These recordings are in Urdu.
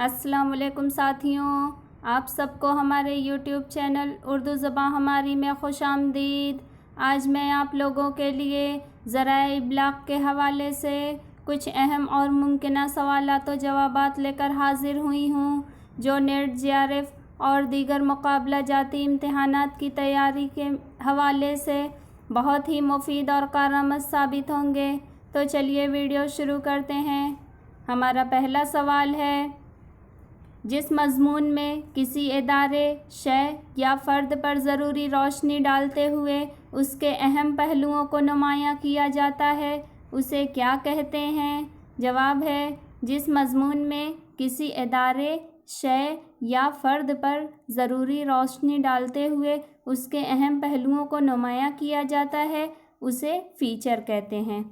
السلام علیکم ساتھیوں، آپ سب کو ہمارے یوٹیوب چینل اردو زبان ہماری میں خوش آمدید۔ آج میں آپ لوگوں کے لیے ذرائع ابلاغ کے حوالے سے کچھ اہم اور ممکنہ سوالات و جوابات لے کر حاضر ہوئی ہوں، جو نیٹ JRF اور دیگر مقابلہ جاتی امتحانات کی تیاری کے حوالے سے بہت ہی مفید اور کارآمد ثابت ہوں گے۔ تو چلیے ویڈیو شروع کرتے ہیں۔ ہمارا پہلا سوال ہے، جس مضمون میں کسی ادارے، شے یا فرد پر ضروری روشنی ڈالتے ہوئے اس کے اہم پہلوؤں کو نمایاں کیا جاتا ہے، اسے کیا کہتے ہیں؟ جواب ہے، جس مضمون میں کسی ادارے، شے یا فرد پر ضروری روشنی ڈالتے ہوئے اس کے اہم پہلوؤں کو نمایاں کیا جاتا ہے، اسے فیچر کہتے ہیں۔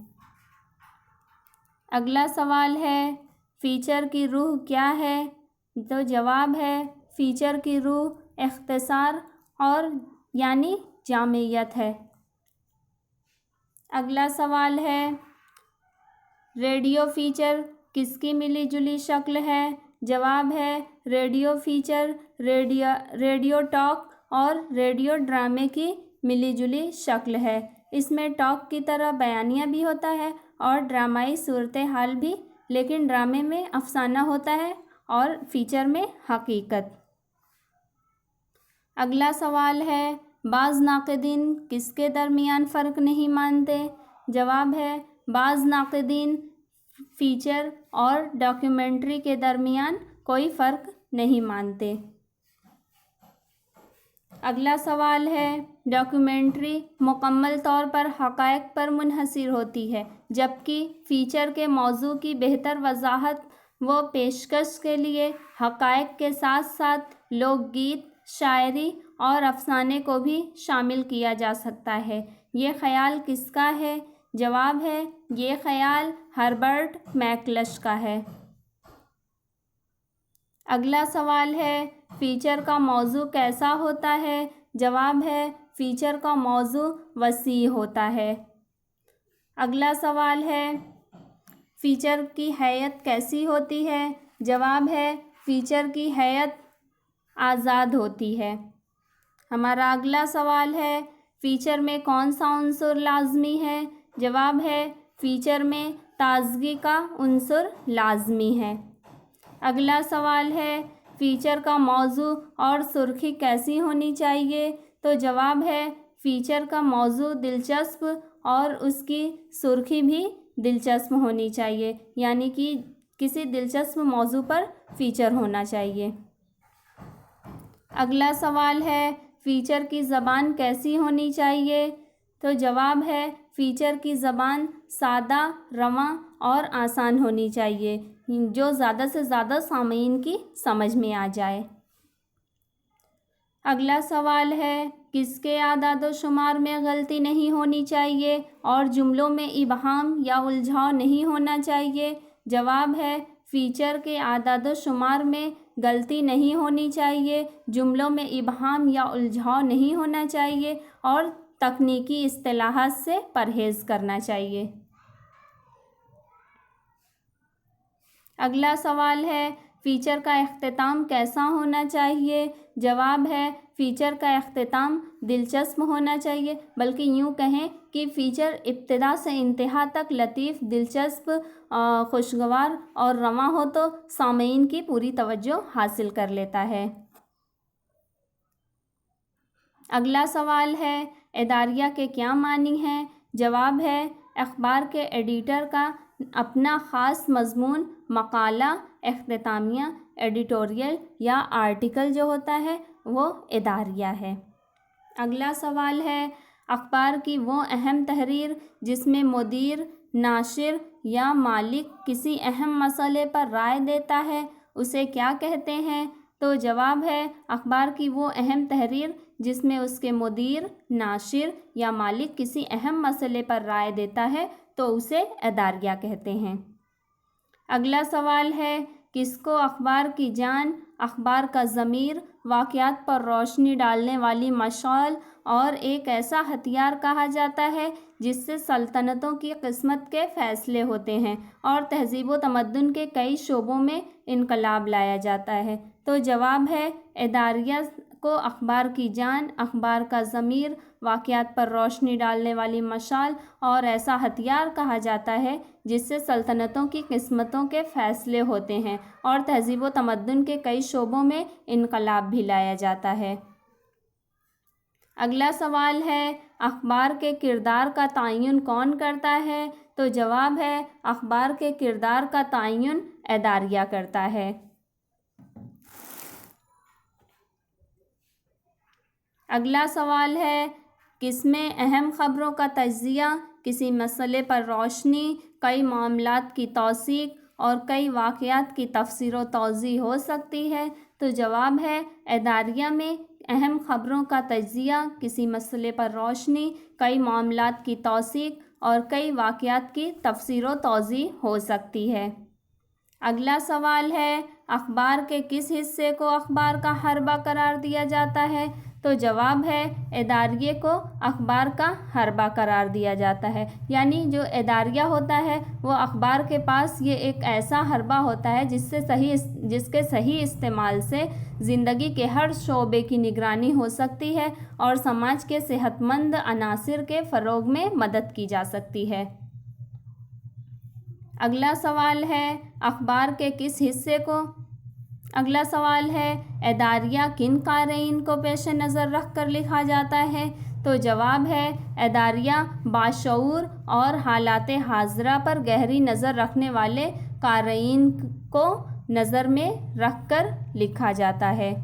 اگلا سوال ہے، فیچر کی روح کیا ہے؟ تو جواب ہے، فیچر کی روح اختصار اور یعنی جامعیت ہے۔ اگلا سوال ہے، ریڈیو فیچر کس کی ملی جلی شکل ہے؟ جواب ہے، ریڈیو فیچر ریڈیو ٹاک اور ریڈیو ڈرامے کی ملی جلی شکل ہے۔ اس میں ٹاک کی طرح بیانیہ بھی ہوتا ہے اور ڈرامائی صورتحال بھی، لیکن ڈرامے میں افسانہ ہوتا ہے اور فیچر میں حقیقت۔ اگلا سوال ہے، بعض ناقدین کس کے درمیان فرق نہیں مانتے؟ جواب ہے، بعض ناقدین فیچر اور ڈاکیومنٹری کے درمیان کوئی فرق نہیں مانتے۔ اگلا سوال ہے، ڈاکیومنٹری مکمل طور پر حقائق پر منحصر ہوتی ہے، جبکہ فیچر کے موضوع کی بہتر وضاحت و پیشکش کے لیے حقائق کے ساتھ ساتھ لوک گیت، شاعری اور افسانے کو بھی شامل کیا جا سکتا ہے۔ یہ خیال کس کا ہے؟ جواب ہے، یہ خیال ہربرٹ میکلش کا ہے۔ اگلا سوال ہے، فیچر کا موضوع کیسا ہوتا ہے؟ جواب ہے، فیچر کا موضوع وسیع ہوتا ہے۔ اگلا سوال ہے، فیچر کی ہیئت کیسی ہوتی ہے؟ جواب ہے، فیچر کی ہیئت آزاد ہوتی ہے۔ ہمارا اگلا سوال ہے، فیچر میں کون سا عنصر لازمی ہے؟ جواب ہے، فیچر میں تازگی کا عنصر لازمی ہے۔ اگلا سوال ہے، فیچر کا موضوع اور سرخی کیسی ہونی چاہیے؟ تو جواب ہے، فیچر کا موضوع دلچسپ اور اس کی سرخی بھی دلچسپ ہونی چاہیے، یعنی کہ کسی دلچسپ موضوع پر فیچر ہونا چاہیے۔ اگلا سوال ہے، فیچر کی زبان کیسی ہونی چاہیے؟ تو جواب ہے، فیچر کی زبان سادہ، رواں اور آسان ہونی چاہیے، جو زیادہ سے زیادہ سامعین کی سمجھ میں آ جائے۔ اگلا سوال ہے، کس کے اعداد و شمار میں غلطی نہیں ہونی چاہیے اور جملوں میں ابہام یا الجھاؤ نہیں ہونا چاہیے؟ جواب ہے، فیچر کے اعداد و شمار میں غلطی نہیں ہونی چاہیے، جملوں میں ابہام یا الجھاؤ نہیں ہونا چاہیے اور تکنیکی اصطلاحات سے پرہیز کرنا چاہیے۔ اگلا سوال ہے، فیچر کا اختتام کیسا ہونا چاہیے؟ جواب ہے، فیچر کا اختتام دلچسپ ہونا چاہیے، بلکہ یوں کہیں کہ فیچر ابتدا سے انتہا تک لطیف، دلچسپ، خوشگوار اور رواں ہو تو سامعین کی پوری توجہ حاصل کر لیتا ہے۔ اگلا سوال ہے، اداریہ کے کیا معنی ہیں؟ جواب ہے، اخبار کے ایڈیٹر کا اپنا خاص مضمون، مقالہ، اختتامیہ، ایڈیٹوریل یا آرٹیکل جو ہوتا ہے وہ اداریہ ہے۔ اگلا سوال ہے، اخبار کی وہ اہم تحریر جس میں مدیر، ناشر یا مالک کسی اہم مسئلے پر رائے دیتا ہے، اسے کیا کہتے ہیں؟ تو جواب ہے، اخبار کی وہ اہم تحریر جس میں اس کے مدیر، ناشر یا مالک کسی اہم مسئلے پر رائے دیتا ہے تو اسے اداریہ کہتے ہیں۔ اگلا سوال ہے، کس کو اخبار کی جان، اخبار کا ضمیر، واقعات پر روشنی ڈالنے والی مشعل اور ایک ایسا ہتھیار کہا جاتا ہے جس سے سلطنتوں کی قسمت کے فیصلے ہوتے ہیں اور تہذیب و تمدن کے کئی شعبوں میں انقلاب لایا جاتا ہے۔ تو جواب ہے اداریہ کو اخبار کی جان، اخبار کا ضمیر، واقعات پر روشنی ڈالنے والی مشعل اور ایسا ہتھیار کہا جاتا ہے جس سے سلطنتوں کی قسمتوں کے فیصلے ہوتے ہیں اور تہذیب و تمدن کے کئی شعبوں میں انقلاب بھی لایا جاتا ہے۔ اگلا سوال ہے اخبار کے کردار کا تعین کون کرتا ہے؟ تو جواب ہے اخبار کے کردار کا تعین اداریہ کرتا ہے۔ اگلا سوال ہے کس میں اہم خبروں کا تجزیہ، کسی مسئلے پر روشنی، کئی معاملات کی توثیق اور کئی واقعات کی تفسیر و توضیح ہو سکتی ہے؟ تو جواب ہے اداریہ میں اہم خبروں کا تجزیہ، کسی مسئلے پر روشنی، کئی معاملات کی توثیق اور کئی واقعات کی تفسیر و توضیح ہو سکتی ہے۔ اگلا سوال ہے اخبار کے کس حصے کو اخبار کا حربہ قرار دیا جاتا ہے؟ تو جواب ہے اداریہ کو اخبار کا حربہ قرار دیا جاتا ہے، یعنی جو اداریہ ہوتا ہے وہ اخبار کے پاس یہ ایک ایسا حربہ ہوتا ہے جس کے صحیح استعمال سے زندگی کے ہر شعبے کی نگرانی ہو سکتی ہے اور سماج کے صحت مند عناصر کے فروغ میں مدد کی جا سکتی ہے۔ اگلا سوال ہے اخبار کے کس حصے کو اگلا سوال ہے اداریہ کن قارئین کو پیش نظر رکھ کر لکھا جاتا ہے؟ تو جواب ہے اداریہ باشعور اور حالات حاضرہ پر گہری نظر رکھنے والے قارئین کو نظر میں رکھ کر لکھا جاتا ہے،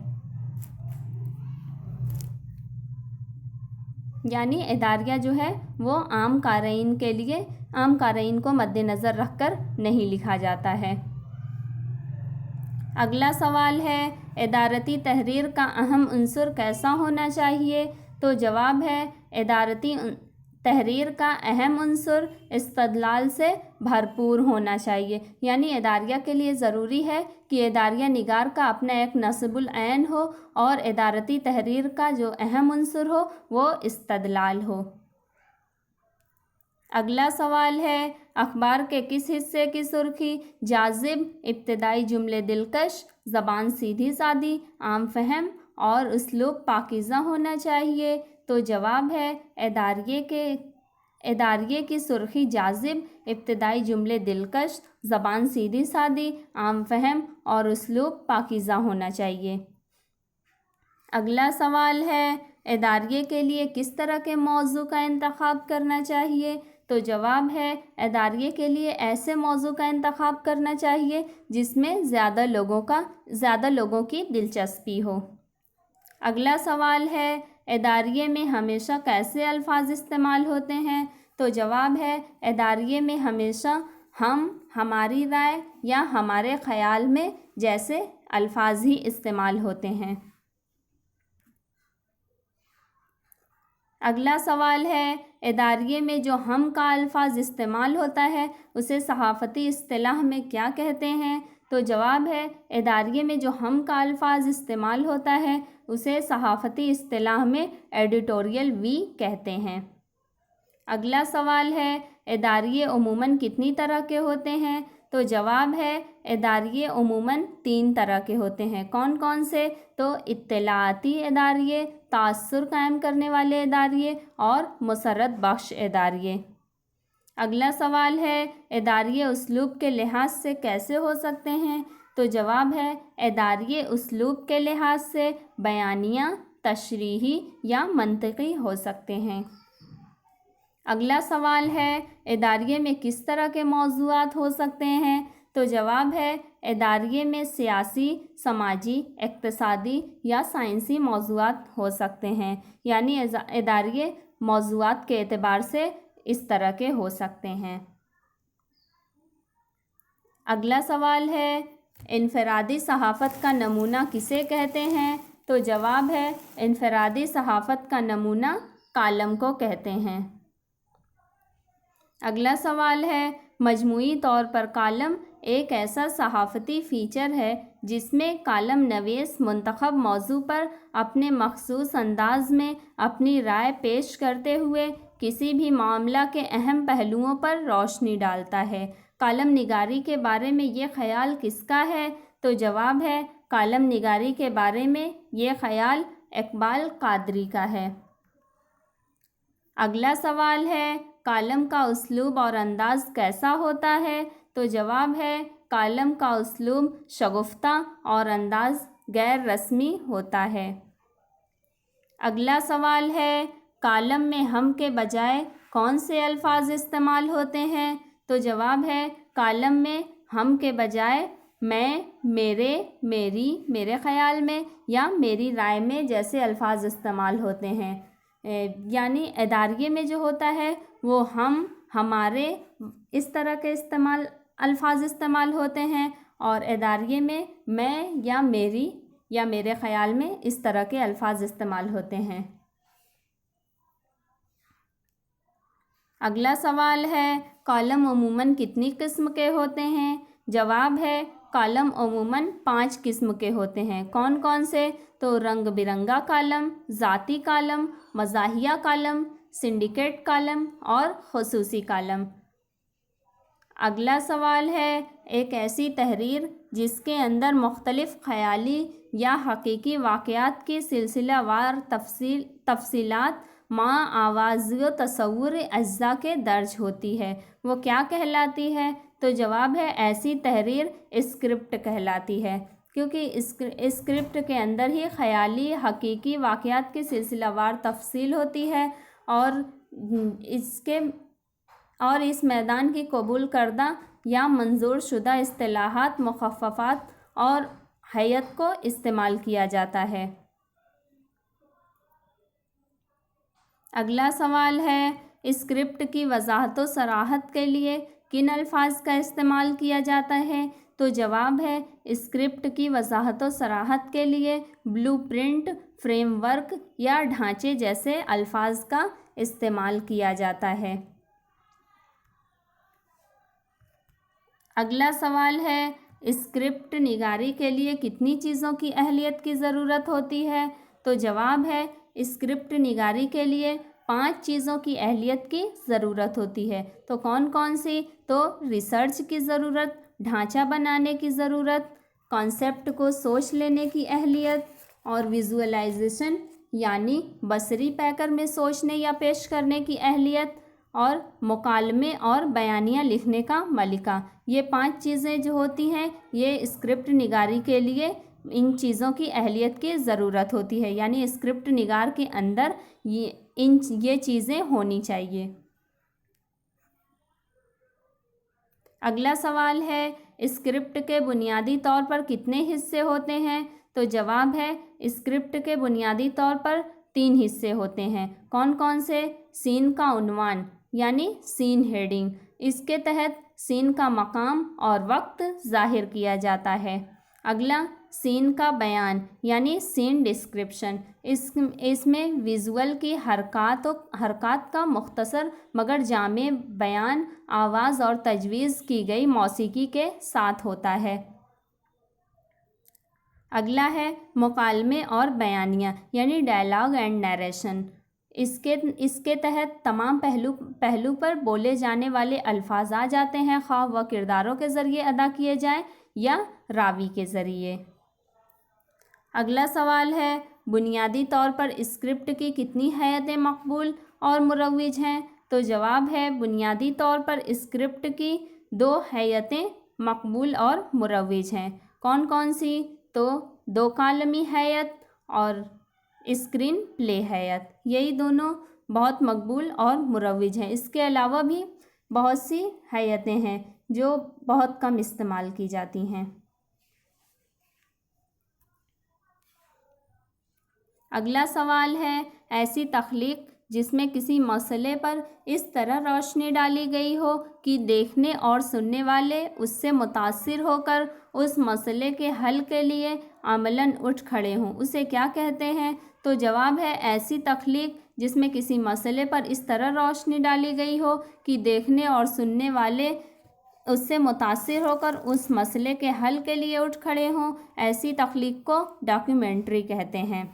یعنی اداریہ جو ہے وہ عام قارئین کو مد نظر رکھ کر نہیں لکھا جاتا ہے۔ اگلا سوال ہے ادارتی تحریر کا اہم عنصر کیسا ہونا چاہیے؟ تو جواب ہے ادارتی تحریر کا اہم عنصر استدلال سے بھرپور ہونا چاہیے، یعنی اداریہ کے لیے ضروری ہے کہ اداریہ نگار کا اپنا ایک نصب العین ہو اور ادارتی تحریر کا جو اہم عنصر ہو وہ استدلال ہو۔ اگلا سوال ہے اخبار کے کس حصے کی سرخی جاذب، ابتدائی جملے دلکش، زبان سیدھی سادی، عام فہم اور اسلوب پاکیزہ ہونا چاہیے؟ تو جواب ہے اداریہ کی سرخی جاذب، ابتدائی جملے دلکش، زبان سیدھی سادی، عام فہم اور اسلوب پاکیزہ ہونا چاہیے۔ اگلا سوال ہے اداریہ کے لیے کس طرح کے موضوع کا انتخاب کرنا چاہیے؟ تو جواب ہے اداریہ کے لیے ایسے موضوع کا انتخاب کرنا چاہیے جس میں زیادہ لوگوں کی دلچسپی ہو۔ اگلا سوال ہے اداریہ میں ہمیشہ کیسے الفاظ استعمال ہوتے ہیں؟ تو جواب ہے اداریہ میں ہمیشہ ہم، ہماری رائے یا ہمارے خیال میں جیسے الفاظ ہی استعمال ہوتے ہیں۔ اگلا سوال ہے اداریہ میں جو ہم کا الفاظ استعمال ہوتا ہے اسے صحافتی اصطلاح میں کیا کہتے ہیں؟ تو جواب ہے اداریہ میں جو ہم کا الفاظ استعمال ہوتا ہے اسے صحافتی اصطلاح میں ایڈیٹوریل وی کہتے ہیں۔ اگلا سوال ہے اداریہ عموماً کتنی طرح کے ہوتے ہیں؟ تو جواب ہے اداریہ عموماً 3 طرح کے ہوتے ہیں۔ کون کون سے؟ تو اطلاعاتی اداریہ، تاثر قائم کرنے والے اداریہ اور مسرت بخش اداریہ۔ اگلا سوال ہے اداریہ اسلوب کے لحاظ سے کیسے ہو سکتے ہیں؟ تو جواب ہے اداریہ اسلوب کے لحاظ سے بیانیہ، تشریحی یا منطقی ہو سکتے ہیں۔ اگلا سوال ہے اداریہ میں کس طرح کے موضوعات ہو سکتے ہیں؟ تو جواب ہے اداریہ میں سیاسی، سماجی، اقتصادی یا سائنسی موضوعات ہو سکتے ہیں، یعنی اداریہ موضوعات کے اعتبار سے اس طرح کے ہو سکتے ہیں۔ اگلا سوال ہے انفرادی صحافت کا نمونہ کسے کہتے ہیں؟ تو جواب ہے انفرادی صحافت کا نمونہ کالم کو کہتے ہیں۔ اگلا سوال ہے مجموعی طور پر کالم ایک ایسا صحافتی فیچر ہے جس میں کالم نویس منتخب موضوع پر اپنے مخصوص انداز میں اپنی رائے پیش کرتے ہوئے کسی بھی معاملہ کے اہم پہلوؤں پر روشنی ڈالتا ہے۔ کالم نگاری کے بارے میں یہ خیال کس کا ہے؟ تو جواب ہے کالم نگاری کے بارے میں یہ خیال اقبال قادری کا ہے۔ اگلا سوال ہے کالم کا اسلوب اور انداز کیسا ہوتا ہے؟ تو جواب ہے کالم کا اسلوب شگفتہ اور انداز غیر رسمی ہوتا ہے۔ اگلا سوال ہے کالم میں ہم کے بجائے کون سے الفاظ استعمال ہوتے ہیں؟ تو جواب ہے کالم میں ہم کے بجائے میں، میرے، میری، میرے خیال میں یا میری رائے میں جیسے الفاظ استعمال ہوتے ہیں۔ یعنی اداریے میں جو ہوتا ہے وہ ہم، ہمارے اس طرح کے الفاظ استعمال ہوتے ہیں، اور اداریے میں یا میری یا میرے خیال میں اس طرح کے الفاظ استعمال ہوتے ہیں۔ اگلا سوال ہے کالم عموماً کتنی قسم کے ہوتے ہیں؟ جواب ہے کالم عموماً 5 قسم کے ہوتے ہیں۔ کون کون سے؟ تو رنگ برنگا کالم، ذاتی کالم، مزاحیہ کالم، سنڈیکیٹ کالم اور خصوصی کالم۔ اگلا سوال ہے ایک ایسی تحریر جس کے اندر مختلف خیالی یا حقیقی واقعات کی سلسلہ وار تفصیلات مع آوازی و تصور اجزاء کے درج ہوتی ہے، وہ کیا کہلاتی ہے؟ تو جواب ہے ایسی تحریر اسکرپٹ کہلاتی ہے، کیونکہ اسکرپٹ کے اندر ہی خیالی حقیقی واقعات کی سلسلہ وار تفصیل ہوتی ہے، اور اس میدان کی قبول کردہ یا منظور شدہ اصطلاحات، مخففات اور حیت کو استعمال کیا جاتا ہے۔ اگلا سوال ہے اسکرپٹ کی وضاحت و صراحت کے لیے کن الفاظ کا استعمال کیا جاتا ہے؟ تو جواب ہے اسکرپٹ کی وضاحت و صراحت کے لیے بلو پرنٹ، فریم ورک یا ڈھانچے جیسے الفاظ کا استعمال کیا جاتا ہے۔ اگلا سوال ہے اسکرپٹ نگاری کے لیے کتنی چیزوں کی اہلیت کی ضرورت ہوتی ہے؟ تو جواب ہے اسکرپٹ نگاری کے لیے 5 چیزوں کی اہلیت کی ضرورت ہوتی ہے۔ تو کون کون سی؟ تو ریسرچ کی ضرورت، ڈھانچہ بنانے کی ضرورت، کانسیپٹ کو سوچ لینے کی اہلیت، اور ویژوئلائزیشن یعنی بصری پیکر میں سوچنے یا پیش کرنے کی اہلیت، اور مکالمے اور بیانیہ لکھنے کا ملکہ۔ یہ 5 چیزیں جو ہوتی ہیں یہ اسکرپٹ نگاری کے لیے ان چیزوں کی اہلیت کی ضرورت ہوتی ہے، یعنی اسکرپٹ نگار کے اندر یہ چیزیں ہونی چاہیے۔ اگلا سوال ہے اسکرپٹ کے بنیادی طور پر کتنے حصے ہوتے ہیں؟ تو جواب ہے اسکرپٹ کے بنیادی طور پر 3 حصے ہوتے ہیں۔ کون کون سے؟ سین کا عنوان یعنی سین ہیڈنگ، اس کے تحت سین کا مقام اور وقت ظاہر کیا جاتا ہے۔ اگلا سین کا بیان یعنی سین ڈسکرپشن، اس میں ویژول کی حرکات کا مختصر مگر جامع بیان آواز اور تجویز کی گئی موسیقی کے ساتھ ہوتا ہے۔ اگلا ہے مکالمے اور بیانیہ یعنی ڈائلاگ اینڈ نیریشن، اس کے تحت تمام پہلو پر بولے جانے والے الفاظ آ جاتے ہیں، خواہ وہ کرداروں کے ذریعے ادا کیے جائیں یا راوی کے ذریعے۔ اگلا سوال ہے بنیادی طور پر اسکرپٹ کی کتنی حیتیں مقبول اور مروج ہیں؟ تو جواب ہے بنیادی طور پر اسکرپٹ کی 2 حیتیں مقبول اور مروج ہیں۔ کون کون سی؟ تو 2 کالمی حیت اور اسکرین پلے حیت، یہی دونوں بہت مقبول اور مروج ہیں۔ اس کے علاوہ بھی بہت سی حیتیں ہیں جو بہت کم استعمال کی جاتی ہیں۔ اگلا سوال ہے ایسی تخلیق جس میں کسی مسئلے پر اس طرح روشنی ڈالی گئی ہو کہ دیکھنے اور سننے والے اس سے متاثر ہو کر اس مسئلے کے حل کے لیے عملاً اٹھ کھڑے ہوں، اسے کیا کہتے ہیں؟ تو جواب ہے ایسی تخلیق جس میں کسی مسئلے پر اس طرح روشنی ڈالی گئی ہو کہ دیکھنے اور سننے والے اس سے متاثر ہو کر اس مسئلے کے حل کے لیے اٹھ کھڑے ہوں، ایسی تخلیق کو ڈاکیومنٹری کہتے ہیں۔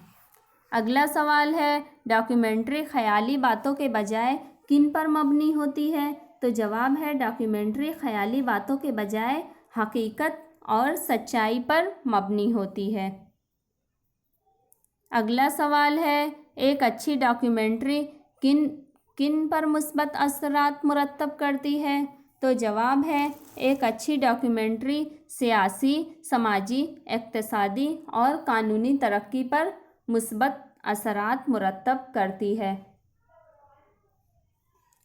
اگلا سوال ہے، ڈاکیومنٹری خیالی باتوں کے بجائے کن پر مبنی ہوتی ہے؟ تو جواب ہے ڈاکیومنٹری خیالی باتوں کے بجائے حقیقت اور سچائی پر مبنی ہوتی ہے۔ اگلا سوال ہے، ایک اچھی ڈاکیومنٹری کن پر مثبت اثرات مرتب کرتی ہے؟ تو جواب ہے ایک اچھی ڈاکیومنٹری سیاسی، سماجی، اقتصادی اور قانونی ترقی پر مثبت اثرات مرتب کرتی ہے۔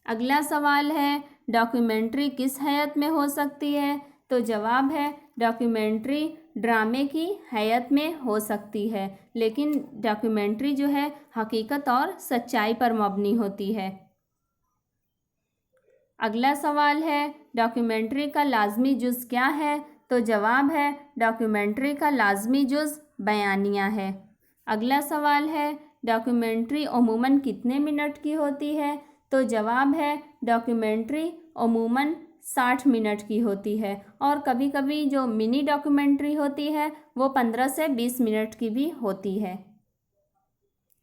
اگلا سوال ہے، ڈاکیومنٹری کس حیت میں ہو سکتی ہے؟ تو جواب ہے ڈاکیومنٹری ڈرامے کی حیت میں ہو سکتی ہے، لیکن ڈاکیومنٹری جو ہے حقیقت اور سچائی پر مبنی ہوتی ہے۔ اگلا سوال ہے، ڈاکیومنٹری کا لازمی جز کیا ہے؟ تو جواب ہے ڈاکیومنٹری کا لازمی جز بیانیہ ہے۔ اگلا سوال ہے، ڈاکیومنٹری عموماً کتنے منٹ کی ہوتی ہے؟ تو جواب ہے ڈاکیومنٹری عموماً 60 منٹ کی ہوتی ہے، اور کبھی کبھی جو منی ڈاکیومنٹری ہوتی ہے وہ 15 سے 20 منٹ کی بھی ہوتی ہے۔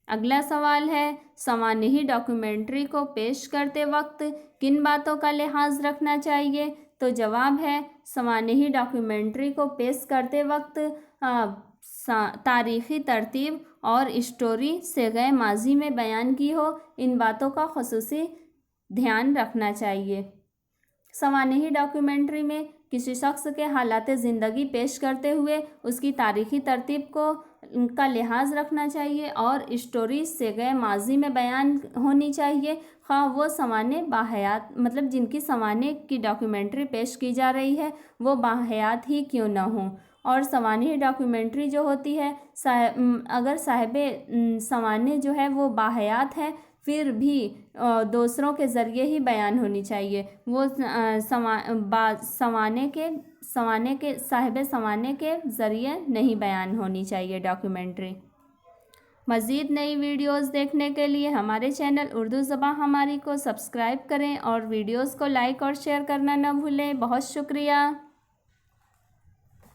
اگلا سوال ہے، سوانحی ڈاکیومنٹری کو پیش کرتے وقت کن باتوں کا لحاظ رکھنا چاہیے؟ تو جواب ہے سوانحی ڈاکیومنٹری کو پیش کرتے وقت تاریخی ترتیب اور اسٹوری صیغہ ماضی میں بیان کی ہو، ان باتوں کا خصوصی دھیان رکھنا چاہیے۔ سوانحی ڈاکیومنٹری میں کسی شخص کے حالات زندگی پیش کرتے ہوئے اس کی تاریخی ترتیب کا لحاظ رکھنا چاہیے اور اسٹوری صیغہ ماضی میں بیان ہونی چاہیے، خواہ وہ سوانح باحیات جن کی سوانح کی ڈاکیومنٹری پیش کی جا رہی ہے وہ باحیات ہی کیوں نہ ہوں۔ اور سوانحی ڈاکیومنٹری جو ہوتی ہے اگر صاحب سوانح جو ہے وہ باحیات ہے پھر بھی دوسروں کے ذریعے ہی بیان ہونی چاہیے، وہ صاحب سوانح کے ذریعے نہیں بیان ہونی چاہیے ڈاکیومنٹری۔ مزید نئی ویڈیوز دیکھنے کے لیے ہمارے چینل اردو زباں ہماری کو سبسکرائب کریں اور ویڈیوز کو لائک اور شیئر کرنا نہ بھولیں۔ بہت شکریہ۔